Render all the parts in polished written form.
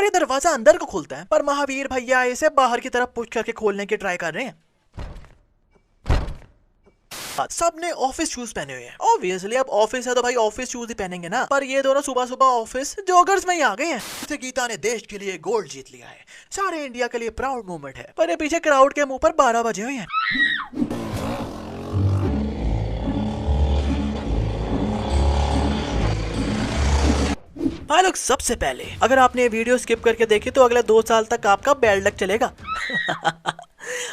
और ये दरवाजा अंदर को खुलता है, पर महावीर भैया इसे बाहर की तरफ पुश करके खोलने की ट्राई कर रहे हैं। सबने ऑफिस शूज पहने हुए हैं। ऑब्वियसली अब ऑफिस है तो भाई ऑफिस शूज ही पहनेंगे ना, पर ये दोनों सुबह सुबह ऑफिस जॉगर्स में ही आ गए हैं। गीता ने देश के लिए गोल्ड जीत लिया है, सारे इंडिया के लिए प्राउड मोमेंट है, पर ये पीछे क्राउड के मुंह पर 12 बजे हुए हैं। भाई लोग, सबसे पहले अगर आपने ये वीडियो स्किप करके देखी तो अगले 2 साल तक आपका बैड लक चलेगा।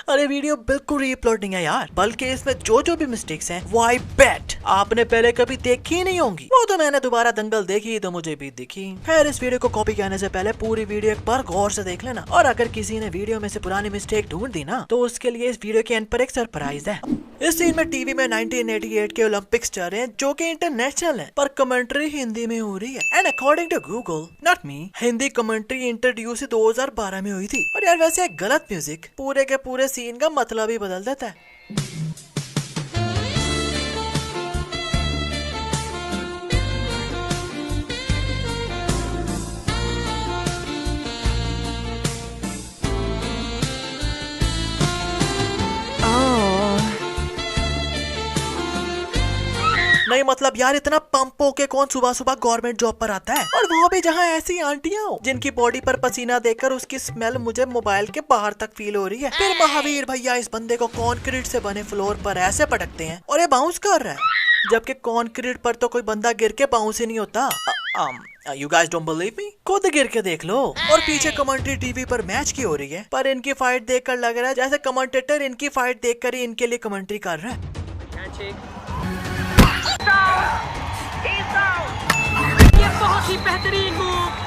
अरे वीडियो बिल्कुल रीअपलोड नहीं है यार, बल्कि इसमें जो जो भी मिस्टेक्स हैं वो आई बेट आपने पहले कभी देखी ही नहीं होंगी। वो तो मैंने दोबारा दंगल देखी तो मुझे भी दिखी। खैर, इस वीडियो को कॉपी करने से पहले पूरी वीडियो एक बार गौर से देख लेना, और अगर किसी ने वीडियो में से पुरानी मिस्टेक ढूंढ दी ना तो उसके लिए इस वीडियो के एंड पर एक सरप्राइज है। इस सीन में टीवी में 1988 के ओलंपिक्स चल रहे हैं जो कि इंटरनेशनल है, पर कमेंट्री हिंदी में हो रही है। And according to Google, not me, Hindi commentary introduce 2012 में हुई थी। और यार वैसे एक गलत म्यूजिक पूरे के पूरे सीन का मतलब ही बदल देता है। नहीं मतलब यार, इतना पंप होके कौन सुबह सुबह गवर्नमेंट जॉब पर आता है, और वो भी जहाँ ऐसी आंटियां हो जिनकी बॉडी पर पसीना देखकर उसकी स्मेल मुझे मोबाइल के बाहर तक फील हो रही है। फिर महावीर भैया इस बंदे को कंक्रीट से बने फ्लोर पर ऐसे पटकते हैं और ये बाउंस कर रहा है, जबकि कंक्रीट पर तो कोई बंदा गिर के बाउंस ही नहीं होता। You guys don't believe me? खुद गिर के देख लो। और पीछे कमेंट्री टीवी पर मैच की हो रही है, पर इनकी फाइट देखकर लग रहा है जैसे कमेंटेटर इनकी फाइट देखकर ही इनके लिए कमेंट्री कर रहा है। ये बहुत ही बेहतरीन मूव।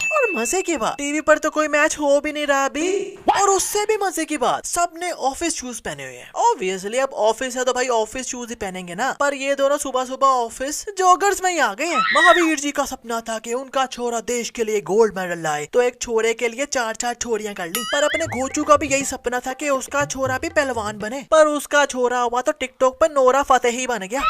और मजे की बात, टीवी पर तो कोई मैच हो भी नहीं रहा अभी, और उससे भी मजे की बात, सबने ऑफिस शूज पहने हुए हैं। ऑब्वियसली अब ऑफिस है तो भाई ऑफिस शूज ही पहनेंगे ना, पर ये दोनों सुबह सुबह ऑफिस जॉगर्स में ही आ गए हैं। महावीर जी का सपना था कि उनका छोरा देश के लिए गोल्ड मेडल लाए, तो एक छोरे के लिए 4-4 छोरियां कर ली। पर अपने घोचू का भी यही सपना था कि उसका छोरा भी पहलवान बने, पर उसका छोरा हुआ तो टिकटॉक पर नोरा फतेही बन गया।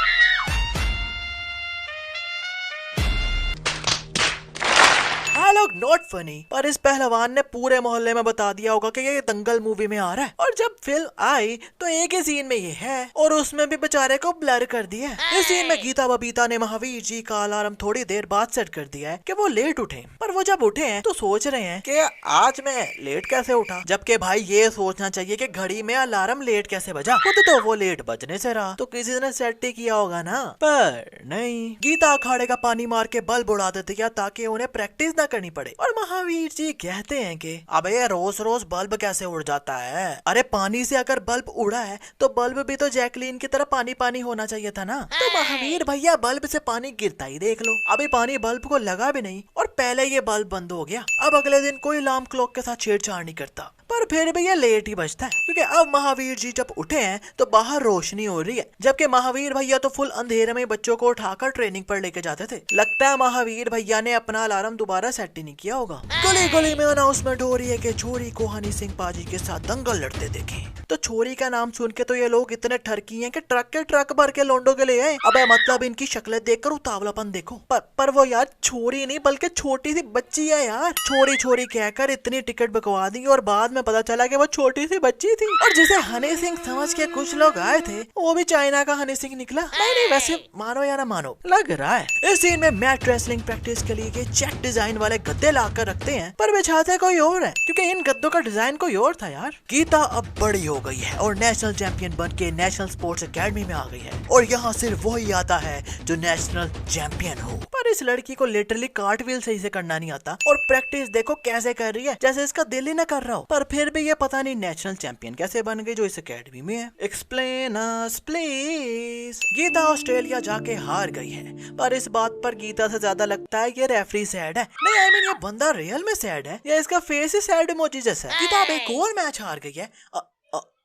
लोग नॉट फनी, पर इस पहलवान ने पूरे मोहल्ले में बता दिया होगा कि ये दंगल मूवी में आ रहा है, और जब फिल्म आई तो एक ही सीन में ये है और उसमें भी बेचारे को ब्लर कर दिया है। इस सीन में गीता बबीता ने महावीर जी का अलार्म थोड़ी देर बाद सेट कर दिया है कि वो लेट उठे, पर वो जब उठे हैं तो सोच रहे हैं कि आज मैं लेट कैसे उठा, जबकि भाई ये सोचना चाहिए कि घड़ी में अलार्म लेट कैसे बजा, खुद तो वो लेट बजने से रहा, तो किसी ने सेट ही किया होगा ना। पर नहीं, गीता अखाड़े का पानी मार के बल्ब उड़ा देती है ताकि उन्हें प्रैक्टिस ना करनी पड़े। और महावीर जी कहते हैं कि अबे ये रोज रोज बल्ब कैसे उड़ जाता है, अरे पानी से अगर बल्ब उड़ा है तो बल्ब भी तो जैकलीन की तरह पानी पानी होना चाहिए था ना। तो महावीर भैया बल्ब से पानी गिरता ही देख लो, अभी पानी बल्ब को लगा भी नहीं और पहले ये बल्ब बंद हो गया। अब अगले दिन कोई अलार्म क्लॉक के साथ छेड़छाड़ नहीं करता, पर फिर भी ये लेट ही बजता है, क्योंकि अब महावीर जी जब उठे हैं तो बाहर रोशनी हो रही है, जबकि महावीर भैया तो फुल अंधेरे में बच्चों को उठाकर ट्रेनिंग पर लेके जाते थे। लगता है महावीर भैया ने अपना अलार्म दोबारा सेट ही नहीं किया होगा। गली गली में अनाउंसमेंट हो रही है कि छोरी को हनी सिंह पाजी के साथ दंगल लड़ते देखे, तो छोरी का नाम सुन के तो ये लोग इतने ठरकी हैं कि ट्रक के ट्रक भर के लोंडो के लिए आए। अब मतलब इनकी शक्लें देखकर उतावलापन देखो, पर वो यार छोरी नहीं बल्कि छोटी सी बच्ची है यार। छोरी छोरी कहकर इतनी टिकट बकवा दी और बाद में पता चला कि वो छोटी सी बच्ची थी, और जिसे हनी सिंह समझ के कुछ लोग आए थे वो भी चाइना का हनी सिंह निकला। नहीं वैसे मानो या ना मानो, लग रहा है इस सीन में मैट रेसलिंग प्रैक्टिस के लिए चेक डिजाइन वाले गद्दे लाकर रखते हैं, पर बिछाते कोई और है, क्योंकि इन गद्दों का डिजाइन कोई और था यार। गीता अब बड़ी हो गई है और नेशनल चैंपियन बन के नेशनल स्पोर्ट्स एकेडमी में आ गई है, और यहाँ सिर्फ वही आता है जो नेशनल चैंपियन हो। पर इस लड़की को लिटरली कार्टव्हील सही से करना नहीं आता, और प्रैक्टिस देखो कैसे कर रही है, जैसे इसका दिल ही न कर रहा हो। पर फिर भी ये पता नहीं नेशनल चैंपियन कैसे बन गई जो इस एकेडमी में है। Explain us please. Geeta Australia जाके हार गई है, पर इस बात पर गीता से ज्यादा लगता है ये रेफरी सैड है। नहीं आई मीन ये बंदा रियल में सैड है या इसका फेस ही सैड इमोजी जैसा है। गीता अब एक और मैच हार गई है।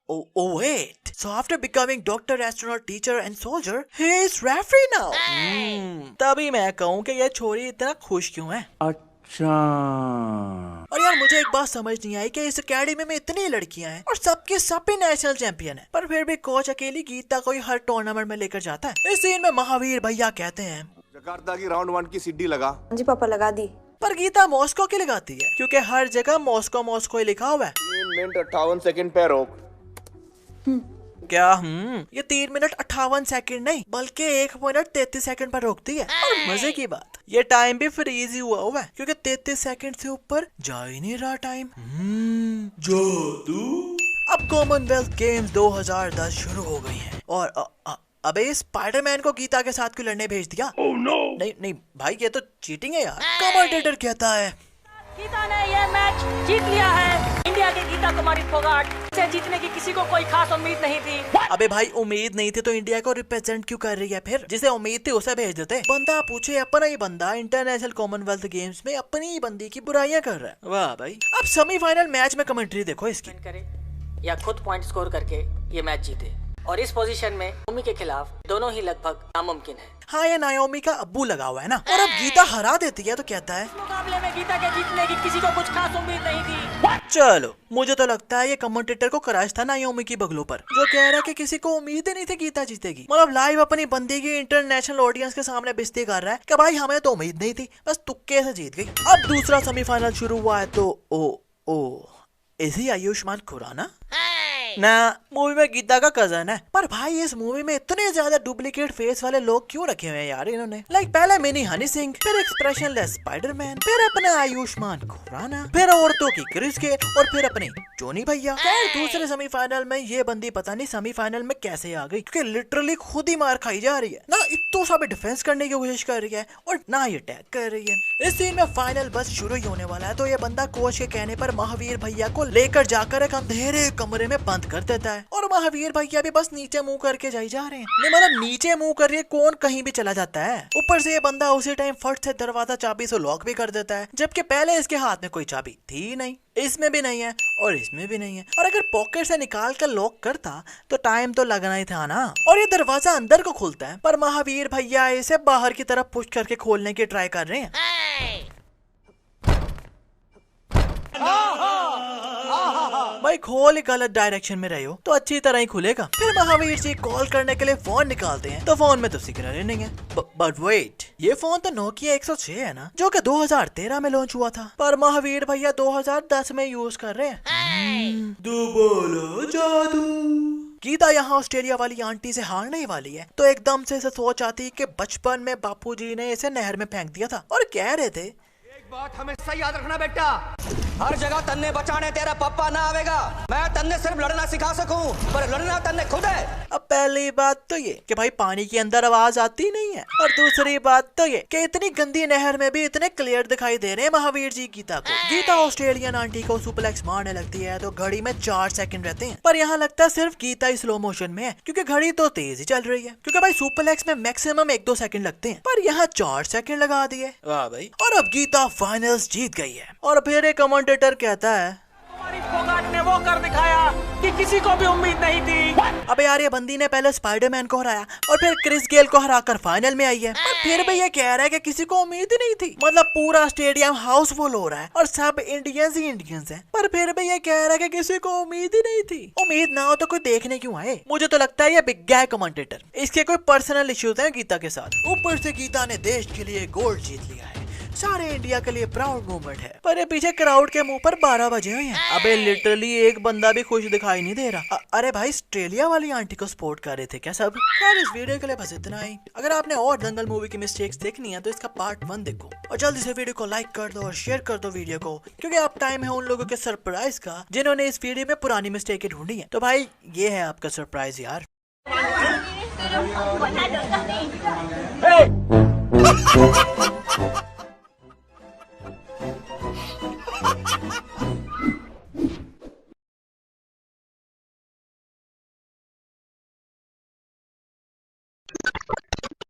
Oh wait. So after becoming doctor, astronaut, teacher and soldier, he is referee now. तभी मैं कहूँ कि ये छोरी इतना खुश क्यों है। अच्छा। और यार मुझे एक बात समझ नहीं आई कि इस एकेडमी में इतनी लड़कियां हैं और सबके सब भी नेशनल चैंपियन हैं, पर फिर भी कोच अकेली गीता को ही हर टूर्नामेंट में लेकर जाता है। इस सीन में महावीर भैया कहते हैं, जकार्ता की राउंड 1 की सीढ़ी लगा। जी पापा लगा दी। पर गीता मॉस्को की लगाती है क्योंकि हर जगह मॉस्को मॉस्को ही लिखा हुआ है। 3 मिनट 58 सेकंड पे रोक। क्या ये 3 मिनट 58 सेकंड नहीं बल्कि 1 मिनट 33 सेकंड पर रोकती है। और मजे की बात ये टाइम भी फ्रीज ही हुआ है क्योंकि 33 सेकंड से ऊपर जा ही नहीं रहा टाइम। जादू। अब कॉमनवेल्थ गेम्स 2010 शुरू हो गई हैं और अबे स्पाइडरमैन को गीता के साथ क्यों लड़ने भेज दिया? नहीं नहीं भाई ये तो चीटिंग है यार। कमेंटेटर कहता है गीता ने ये मैच जीत लिया है। इंडिया के गीता कुमारी फोगाट से जीतने की किसी को कोई खास उम्मीद नहीं थी। अबे भाई उम्मीद नहीं थी तो इंडिया को रिप्रेजेंट क्यों कर रही है फिर? जिसे उम्मीद थी उसे भेज देते। बंदा पूछे अपना ही बंदा इंटरनेशनल कॉमनवेल्थ गेम्स में अपनी ही बंदी की बुराइयां कर रहा है। वाह भाई। अब सेमीफाइनल मैच में कमेंट्री देखो इसकी। करे या खुद पॉइंट स्कोर करके ये मैच जीते और इस पोजीशन में नाओमी के खिलाफ दोनों ही लगभग नामुमकिन है। हाँ ये नाओमी का अब्बू लगा हुआ है ना। और अब गीता हरा देती है तो कहता है इस मुकाबले में गीता के जीतने की किसी को कुछ खास उम्मीद नहीं थी। चलो मुझे तो लगता है ये कमेंटेटर को क्रश था नाओमी की बगलों पर, जो कह रहा है कि किसी को उम्मीद ही नहीं थी गीता जीतेगी। मतलब लाइव अपनी बंदी की इंटरनेशनल ऑडियंस के सामने बेइज्जती कर रहा है कि भाई हमें तो उम्मीद नहीं थी, बस तुक्के से जीत गई। अब दूसरा सेमीफाइनल शुरू हुआ है तो ओ इसी आयुष्मान खुराना ना मूवी में गीता का कजन है। पर भाई इस मूवी में इतने ज्यादा डुप्लीकेट फेस वाले लोग क्यों रखे हुए हैं यार इन्होंने? पहले मिनी हनी सिंह, फिर एक्सप्रेशनलेस स्पाइडरमैन, फिर अपना आयुष्मान खुराना, फिर औरतों की क्रिस गेल और फिर अपने जोनी भैया। खैर दूसरे सेमीफाइनल में ये बंदी पता नहीं सेमीफाइनल में कैसे आ गई क्योंकि लिटरली खुद ही मार खाई जा रही है ना। इतो सा भी डिफेंस करने की कोशिश कर रही है और ना ये अटैक कर रही है। इस सीन में फाइनल बस शुरू ही होने वाला है तो ये बंदा कोच के कहने पर महावीर भैया को लेकर जाकर एक अंधेरे कमरे में बंद कर देता है और महावीर भैया भी बस नीचे मुंह करके जा रहे हैं। नहीं मतलब नीचे मुंह करके कौन कहीं भी चला जाता है। ऊपर से ये बंदा उसी टाइम फट से दरवाजा चाबी से लॉक भी कर देता है, जबकि पहले इसके हाथ में कोई चाबी थी ही नहीं, इसमें भी नहीं है और इसमें भी नहीं है। और अगर पॉकेट से निकाल कर लॉक करता तो टाइम तो लगना ही था ना। और ये दरवाजा अंदर को खुलता है पर महावीर भैया इसे बाहर की तरफ पुश करके खोलने की ट्राई कर रहे हैं। भाई खोल गलत डायरेक्शन में रहे हो तो अच्छी तरह ही खुलेगा। फिर महावीर जी कॉल करने के लिए फोन निकालते हैं तो फोन में तो सिग्नल नहीं है। बट वेट, ये फोन तो नोकिया 106 है ना, जो कि 2013 में लॉन्च हुआ था, पर महावीर भैया 2010 में यूज कर रहे हैं। बोलो जादू। गीता यहाँ ऑस्ट्रेलिया वाली आंटी से हारने ही वाली है तो एकदम से सोच आती कि बचपन में बापूजी ने इसे नहर में फेंक दिया था और कह रहे थे एक बात हमेशा याद रखना बेटा, हर जगह तन्ने बचाने तेरा पप्पा ना आवेगा। मैं तन्ने सिर्फ लड़ना सिखा सकूं पर लड़ना तन्ने खुद है। अब पहली बात तो ये कि भाई पानी के अंदर आवाज आती नहीं है और दूसरी बात तो ये कि इतनी गंदी नहर में भी इतने क्लियर दिखाई दे रहे हैं महावीर जी गीता को। गीता ऑस्ट्रेलियन आंटी को सुपरलेक्स मारने लगती है तो घड़ी में 4 सेकंड रहते हैं, पर यहाँ लगता है सिर्फ गीता ही स्लो मोशन में है क्योंकि घड़ी तो तेज ही चल रही है। क्योंकि भाई सुपरलेक्स में मैक्सिमम 1-2 सेकंड लगते हैं पर यहाँ 4 सेकंड लगा दिए। वाह भाई। और अब गीता फाइनल्स जीत गई है। और फिर एक कमेंटेटर कहता है कुमारी फोगाट ने वो कर दिखाया कि किसी को भी उम्मीद नहीं थी। अबे यार ये बंदी ने पहले स्पाइडरमैन को हराया और फिर क्रिस गेल को हराकर फाइनल में आई है और फिर भी ये कह रहा है कि किसी को उम्मीद ही नहीं थी। मतलब पूरा स्टेडियम हाउसफुल हो रहा है और सब इंडियंस ही इंडियंस हैं, पर फिर भी ये कह रहा है कि किसी को उम्मीद ही नहीं थी। उम्मीद ना हो तो कोई देखने क्यों आए? मुझे तो लगता है ये बिग गया कमेंटेटर, इसके कोई पर्सनल इश्यूज हैं गीता के साथ। ऊपर से गीता ने देश के लिए गोल्ड जीत लिया है, सारे इंडिया के लिए प्राउड मोमेंट है, पर ये पीछे क्राउड के मुंह पर 12 बजे हुए हैं। अबे लिटरली एक बंदा भी खुश दिखाई नहीं दे रहा। अरे भाई ऑस्ट्रेलिया वाली आंटी को सपोर्ट कर रहे थे क्या सब? यार इस वीडियो के लिए बस इतना ही। अगर आपने और दंगल मूवी की मिस्टेक्स देखनी है तो इसका पार्ट 1 देखो और जल्दी से वीडियो को लाइक कर दो और शेयर कर दो वीडियो को, क्योंकि अब टाइम है उन लोगों के सरप्राइज का जिन्होंने इस वीडियो में पुरानी मिस्टेक ढूंढी है। तो भाई ये है आपका सरप्राइज यार।